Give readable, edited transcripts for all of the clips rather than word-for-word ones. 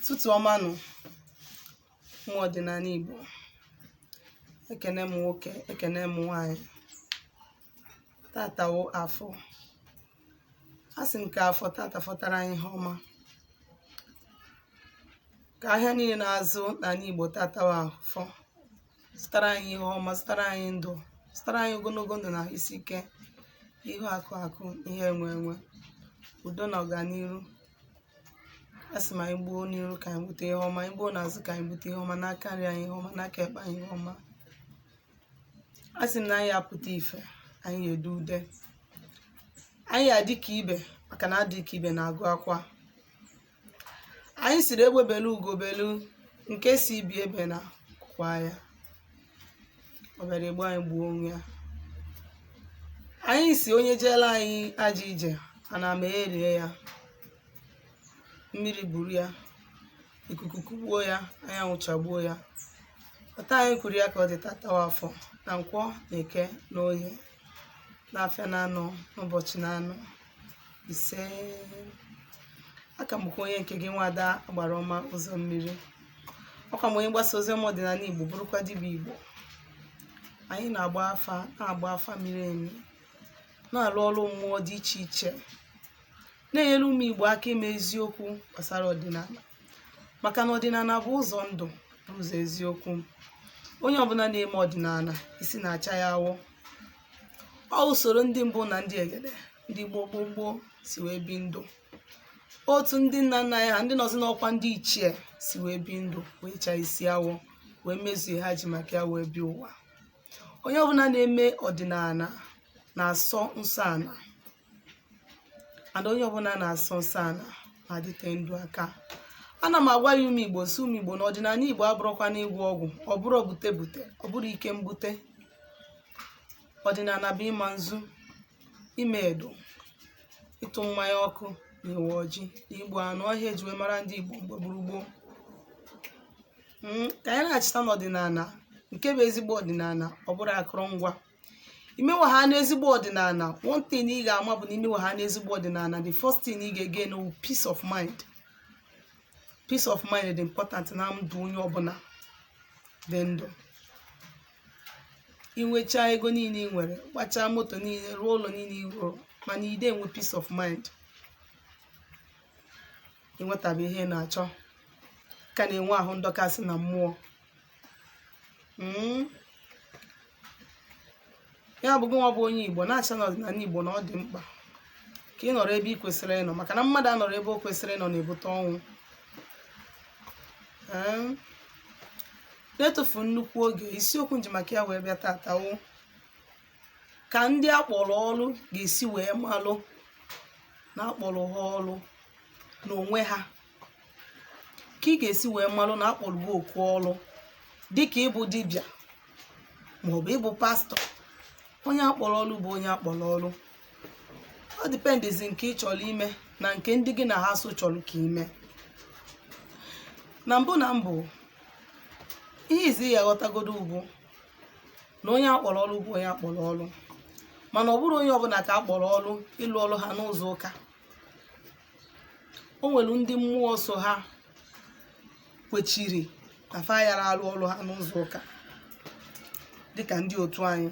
Tutu ọma nụ nwa ọdịnala Igbo, ekene m nwoke, ekene m nwanyị. Tata wụ afọ, asị m ka afọ tata fọtara anyị ihe ọma, ka ahịa niile na-azụ n'ala Igbo tata wụ afọ zụtara anyị ihe ọma, zụtara anyị ndụ, zụtara anyị ogologo ndụ na isi ike, ihu akụ akụ, ihe enwe enwe, udo na ọganiru. Asị m anyị gbuo n'iru ka anyị bute ihe ọma, anyị gbuo n'azụ ka anyị bute ihe ọma, n'aka nri anyị ihe ọma, n'aka ekpe anyị ihe ọma. Asị m na anyị apụta ife, anyị edu ude, anyị adị ka ibe, maka na adị ka ibe na-agụ akwa. Anyị siri egbe belu ugo belu, nke si ibi ebe na kwa ya, ọ bịara egbu anyị gbuo onwe ya. Anyị si onye jeela anyị ajọ ije, ana m erie ya, mmiri buru ya, ikuku kugbuo ya, anyanwụ chagbuo ya. Ọta anyị kwuru ya ka ọ dị tata afọ, na Nkwọ, na Eke, na Oye, na Afịa, na Anọ, n'ụbọchị na anọ ise. Aka m bụkwa onye nke gị, Nwada Agbara Ọma Ụzọ Mmiri. Ọkwa m onye mgbasa ozi ọma ọdịnala Igbo, bụrụkwa dibịa Igbo. Anyị na-agba afa miri emi, na-alụ ọrụ mmụọ dị iche iche, na-enyere ụmụ Igbo aka ime eziokwu gbasara ọdịnala, maka na ọdịnala bụ ụzọ ndụ, bụ ụzọ eziokwu. Onye ọbụla na-eme ọdịnala isi na-acha ya awọ. Ọ usoro ndị mbụ na ndị egede, ndị gboo si wee bi ndụ, otu ndị nna nna ya ha ndị nọzi n'ọkwa ndị ichie si wee bi ndụ, wee chaa isi awọ, wee mezuo ha ji maka ya wee bịa ụwa. Onye ọbụla na-eme ọdịnala na-asọ nsọ ana, and onye ọbụla na-asọ nsọ ana na-adịte ndụ aka. Ana m agwa ya ụmụ Igbo, si ụmụ Igbo na ọdịnala Igbo abụrụkwa n'ịgwọ ọgwụ, ọ bụrụ bute, ọ bụrụ ike mbute. Ọdịnala bụ ịma nzu, ime edo, ịtụ mmanya ọkụ, na iwe ọjị, na igbu anụ ọhịa eji wee mara ndị Igbo mgbe gburugburu. Ka anyị na-achịta n'ọdịnala nke bụ ezigbo ọdịnala, ọ bụrụ akụrụngwa. Imewe ha n'ezigbo ọdịnala, one thing ị ga-ama bụ na imewe ha n'ezigbo ọdịnala, the first thing ị ga-ege na peace of mind. Peace of mind dị important na ndụ onye ọbụla dị ndụ. Inwecha ego niile ị nwere, gbachaa moto niile, rụọ ụlọ niile ị rụrụ, mana ide enwe peace of mind, ịnwetabe ihe na-achọ, ka na-enwe ahụ ndọkasị na mmụọ. Ya bụ gị nwa bụ onye Igbo na-acha n'ọdịnala Igbo na ọ dị mkpa ka ị nọrọ ebe ị kwesịrị ịnọ, maka na mmadụ anọrọ ebe o kwesịrị ịnọ na-ebute ọnwụ. Na-etufu nnukwu oge, isiokwu nji maka ya wee bịa tata wụ ka ndị akpọrọ ọrụ ga-esi wee malụ na akpọrọ ha ọrụ n'onwe ha, ka ị ga-esi wee malụ na akpọrọ gị okwu ọrụ, dịka ịbụ dibịa maọbụ ịbụ pastọ. Onye akpọrọ ọrụ bụ onye akpọrọ ọrụ. Ọ dịpendịzi nke ị chọrọ ime na nke ndị gị na ha so chọrọ ka ime. Na mbụ ihe izi ya ghọtagodo ugbu na onye akpọrọ ọrụ bụ onye akpọrọ ọrụ, mana ọ bụrụ onye ọbụla ka akpọrọ ọrụ ịlụ ọrụ ha n'ụzọ ụka. O nwere ndị mmụọ so ha kwechiri na fayara alụ ọrụ ha n'ụzọ ụka, dịka ndị otu anyị,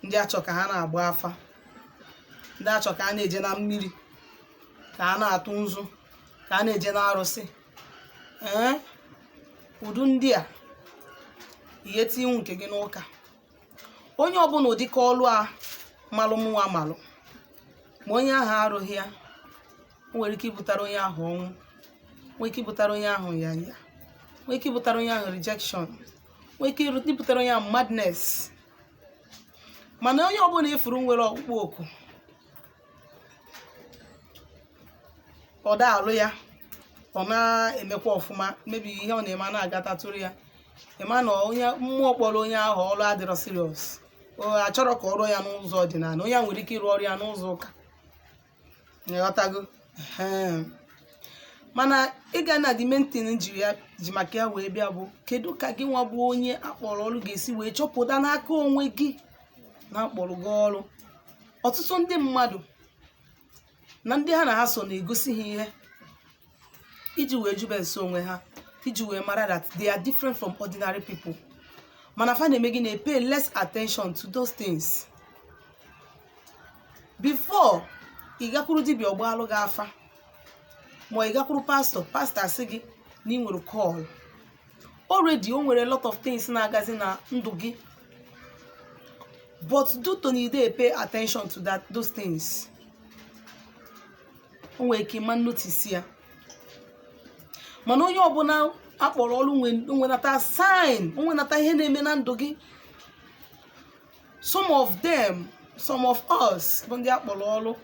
ndị achọ ka ha na-agba afa, ndị achọ ka a na-eje na mmiri, ka a na-atụ nzu, ka a na-eje na arụsị. Udu ndị a ihe tinwu nke gị n'ụka. Onye ọbụla ụdịka ọlụ a malụ mụnwa malụ, ma onye ahụ arụghị ya, o nwere ike ibutara onye ahụ ọnwụ, nwee ike ibutara onye ahụ ya, nwee ike ibutara onye ahụ rejection, nwee ike ibutara onye ahụ madness. Mana onye ọbụla ifuru nwere ọkpụkpọ oku, ọ da-alụ ya, ọ na-emekwa ọfụma, mebi ihe ọ na-eme na-agatatụrụ ya, ịma na onye mmụọ kpọrọ onye ahụ ọrụ adịrọ serious, achọrọ ka ọrụ ya n'ụzọ ọdịnala. Onye nwere ike ịrụ ọrụ ya n'ụzọ ụka, nghọtago. Mana ịga na dimentin ji maka ya wee bịa bụ kedu ka gị nwa bụ onye akpọrọ ọrụ ga-esi wee chọpụta n'aka onwe gị na akpọrọ gị ọrụ. Ọtụtụ ndị mmadụ na ndị ha na ha so na-egosi ha ihe, iji wee jube nso onwe ha, iji wee mara that they are different from ordinary people. Mana fa na-eme gị na-pay less attention to those things. Before ị gakwuru dibịa ọgba alụ gị afa, ma ị gakwuru pastor asị gị na ị nwere call, already o nwere a lot of things na-agazi na ndụ gị, but due to na ide pay attention to those things, o nwere ike ma notice ya. Mana onye ọbụla akpọrọ ọrụ nwenata sign, nwenata ihe na-eme na ndụ gị. Some of us bụ ndị akpọrọ ọrụ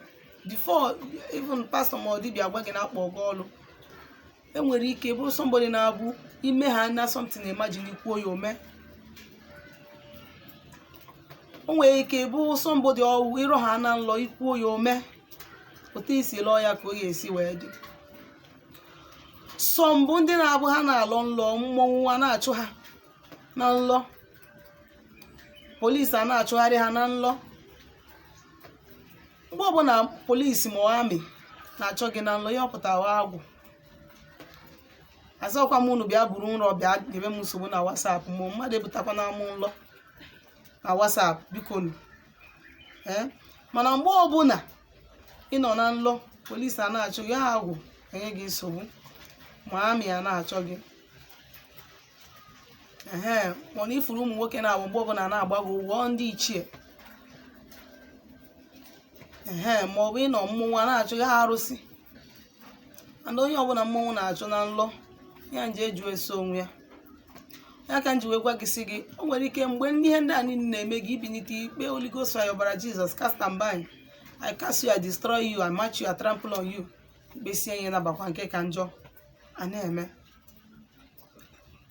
before even pastor ma dibịa agwa gị na akpọ gị ọrụ. Enwere ike bụrụ somebody na-abụ ime ha na something imagine kwuo ya ome. O nwere ike bụ somebody ọwụ ịrọ ha na nlọ ikwuo ya ome. Otu isi lụọ ya ka ọ ga-esi wee dị. Some bụ ndị na-abụ ha na-alọ nlọ, mmọnwụ a na-achụ ha na nlọ, polisi a na-achụgharị ha na nlọ. Mgbe ọbụla polisi ma amị na-achọ gị na nlọ, ya ọpụtawa agwụ. Azọkwa m unu bịa buru nrọ bịa nyebe m nsogbu na WhatsApp, ma mmadụ ebutakwa na amụ nlọ na WhatsApp, biko nu. Mana mgbe ọbụla ị nọ na nlọ, polisi a na-achụ gị, ha agwụ enye gị nsogbu, ma amị a na-achọ gị. Mana ifuru ụmụ nwoke na-abụ mgbe ọbụla na-agbago ụgwọ ndị ichie, ma ọ bụ ịnọ mmọnwụ a na-achụ gị, ha arụsị. And onye ọbụla mmọnwụ na-achụ na nlọ, ya nje eju eso onwe ya. Ya ka nji wee gwa gị sị gị, o nwere ike mgbe ihe ndị a niile na-eme gị, ibinite ikpe Holy Ghost fire ọbara Jesus, cast and bind. I cast you, I destroy you, I match you, I trample on you. Ikpesie ihe nabakwa nke ka njọ a na-eme.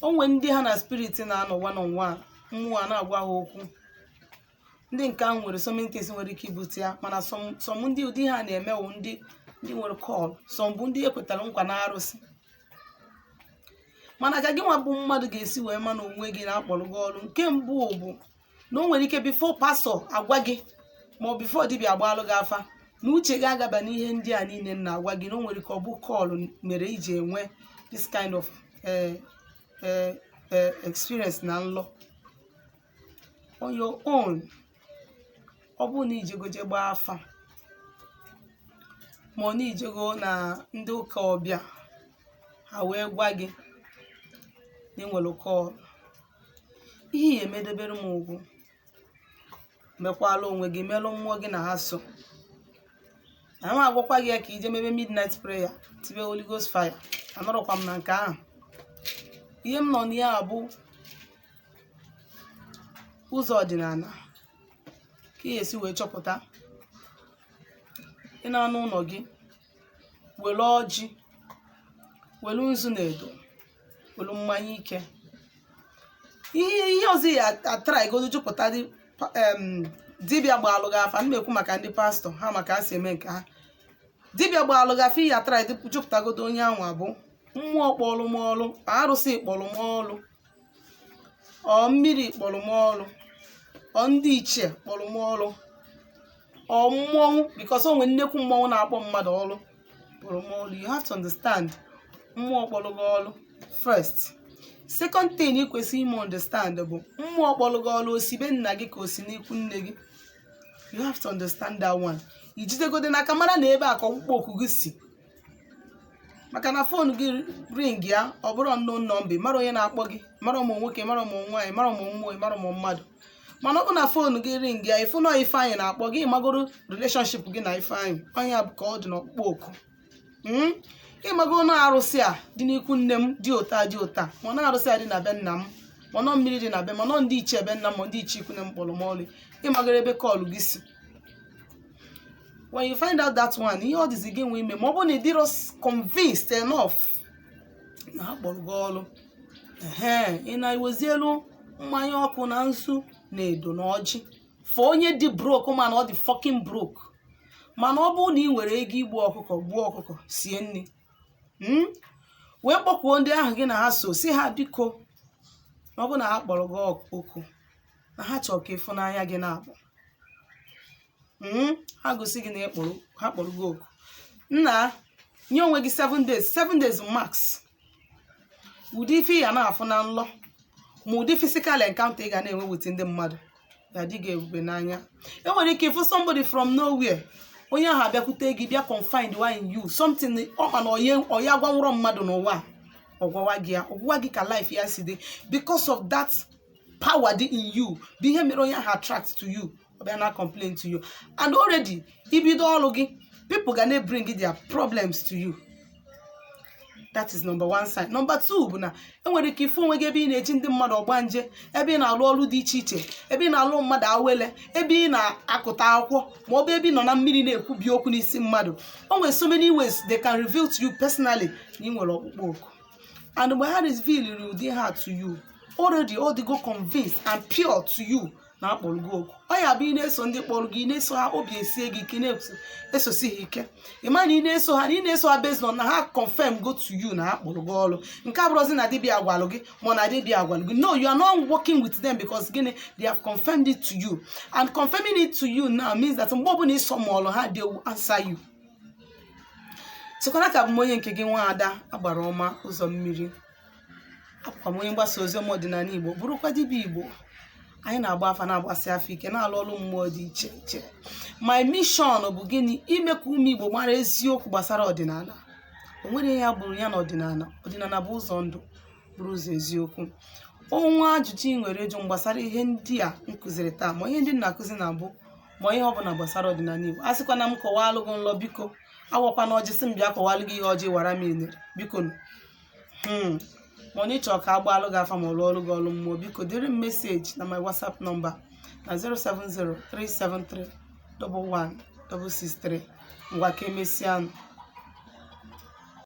O nwere ndị ha na spirit na-anọ one on one, mmụọ a na-agwa ha okwu. Ndị nke ahụ nwere so many things nwere ike ibute ya, mana some ndị ụdị ha na-eme wụ ndị nwere call, some bụ ndị ekwetara nkwa na arụsị. Mana ka gị nwa bụ mmadụ ga-esi wee ma na onwe gị na-akpọrọ gị ọrụ. Nke mbụ bụ na o nwere ike before pastor agwa gị, ma ọ before dibịa agbalụ gị afa, na uche gị agaba n'ihe ndị a niile na-agwa gị, na o nwere ike ọ bụ call mere iji enwe this kind of experience na nlọ on your own. Ọ bụ na ijegoje gbaa afa, ma ọ na ijego na ndị ụka ọbịa, ha wee gwa gị na enwere call, ihe ya emedebere m ugwu, mekwala onwe gị, melụ mmụọ gị na ha so. Ama agwakwa gị ya ka ije mebe midnight prayer, tibe Holy Ghost fire. Anọrọkwa m na nke ahụ. Ihe m nọ n'ihe bụ ụzọ ọdịnala ka ị esi wee chọpụta. Ị na-anụ ụlọ gị, were ọjị, were nzu na edo, were mmanya ike. Ihe ọzọ ya atara igodo jupụta dị dibịa gbalụ gị afa. Mmekwu maka ndị pastọ, ha maka ha si eme nke ha. Dibịa gbalụ gị afa, ihe atara jupụtagodo onye ahụ abụ mmụọ kpọrọ m ọrụ, arụsị kpọrọ m ọrụ, ọ mmiri kpọrọ m ọrụ, ọ ndị ichie kpọrọ m ọrụ, ọ mmọnwụ, because o nwere nnekwu mmọnwụ na-akpọ mmadụ ọrụ kpọrọ m ọrụ. You have to understand mmụọ kpọrọ gị ọrụ first. Second thing ị kwesịrị ime understand bụ mmụọ kpọrọ gị ọrụ osibe nna gị ka o si n'ikwu nne gị. You have to understand that one. Ijidegode n'aka mara na ebe a ka ọkpụkpọ oku gị si. Maka na fon gị ring ya, ọ bụrụ unknown number, mara onye na-akpọ gị, mara ụmụ nwoke, mara ụmụ nwaanyị, mara ụmụ mmụọ, mara ụmụ mmadụ. Mana ọ bụ na fon gị ring ya, ifu na Ifeanyị na-akpọ gị, magoro relationship gị na Ifeanyị, onye bụ ka ọ dị n'ọkpụkpọ oku. Ịmagoro na arụsị a dị n'ikwu nne m dị ụta dị ụta, ma na arụsị a dị na be nna m, ma nọ mmiri dị na be, ma nọ ndị ichie be nna m, ma ndị ichie ikwu nne m kpọrọ m ọrụ. Ịmagoro ebe kọlụ gị si. When you find out that one, ihe ọ dịzi gị nwe ime, ma ọ bụ na ị dịrọ convinced enough na ha kpọrọ gị ọrụ, ị na-ewezi elu mmanya ọkụ na nsu na edo na ọjị for onye dị broke, mana ọ dị fucking broke. Mana ọ bụ na ị nwere ego igbu ọkụkọ, gbuo ọkụkọ, sie nri, wee kpọkwuo ndị ahụ gị na ha so, si ha biko, na ọ bụ na ha kpọrọ gị oku, na ha chọrọ ka ịfụnanya gị na-abụ, ha gosi gị na ha kpọrọ gị oku. Nna nye onwe gị 7 days max. Ụdị ife ya na-afụ na nlọ ma ụdị physical encounter ị ga na-enwe with ndị mmadụ ya dị gị ebube n'anya. Enwere ike ịfụ somebody from nowhere, onye ahụ abịakwute gị bịa confide in you something ọma na ọya gwanwụrọ mmadụ n'ụwa ọgwụwa gị ka life ya si dị because of that power dị in you bụ ihe mere onye ahụ attract to you ọ bịa na complain to you, and already ibido ọrụ gị people ga na-bring their problems to you. That is number 1 side. Number 2 bụ na enwere ike ifu onwe gị ebe ị na-eji ndị mmadụ ọgbanje, ebe ị na-alụ ọrụ dị iche iche, ebe ị na-alụ mmadụ awele, ebe ị na-akụta akwụkwọ, ma ọ bụ ebe ị nọ na mmiri na-ekwubi okwu n'isi mmadụ. O nwere so many ways they can reveal to you personally na ị nwere ọkpụkpọ oku, and mgbe ha reveal ụdị ha to you, already all they go convinced and pure to you na akpọrọ gị oku. Ọ ya bụ ị na-eso ndị kpọrọ gị, ị na-eso ha obi esie gị ike, na-esosi ha ike. Ịma na ị na-eso ha based on na ha confirm go to you na ha kpọrọ gị ọrụ. Nke abụrụzi na dibịa agwalụ gị ma na dibịa agwalụ gị. No, you are not working with them because gịnị, they have confirmed it to you, and confirming it to you now means that mgbe ọbụla ịsọ ma ọlụ ha, they will answer you. Sokwana ka bụ onye nke gị nwa ada agbara ọma ụzọ mmiri. Akwa m onye mgbasa ozi ọdịnala Igbo, bụrụkwa dibịa Igbo. Anyị na-agba afa na-agbasị afọ ike na-alụ ọrụ mmụọ dị iche iche. My mission bụ gịnị? Ime ka ụmụ Igbo mara eziokwu gbasara ọdịnala. O nwere ya bụrụ ya na ọdịnala bụ ụzọ ndụ, bụrụ ụzọ eziokwu. Onwe ajụjụ ị nwere ịjụ gbasara ihe ndị a nkụziri taa, ma ihe ndị na-akụzi na mbụ, ma ihe ọ bụla gbasara ọdịnala Igbo. A sịkwa na m kọwalụ gị nlọ, biko awọkwa na ọjị sị m bịa kọwalụ gị ihe ọjị wara m inere, biko ma onye chọrọ ka agbalụ gị afa ma ọlụ ọrụ gị ọrụ mmụọ, biko dere m meseji na my WhatsApp nọmba na 07037311663. Ngwa ka emesịa nụ.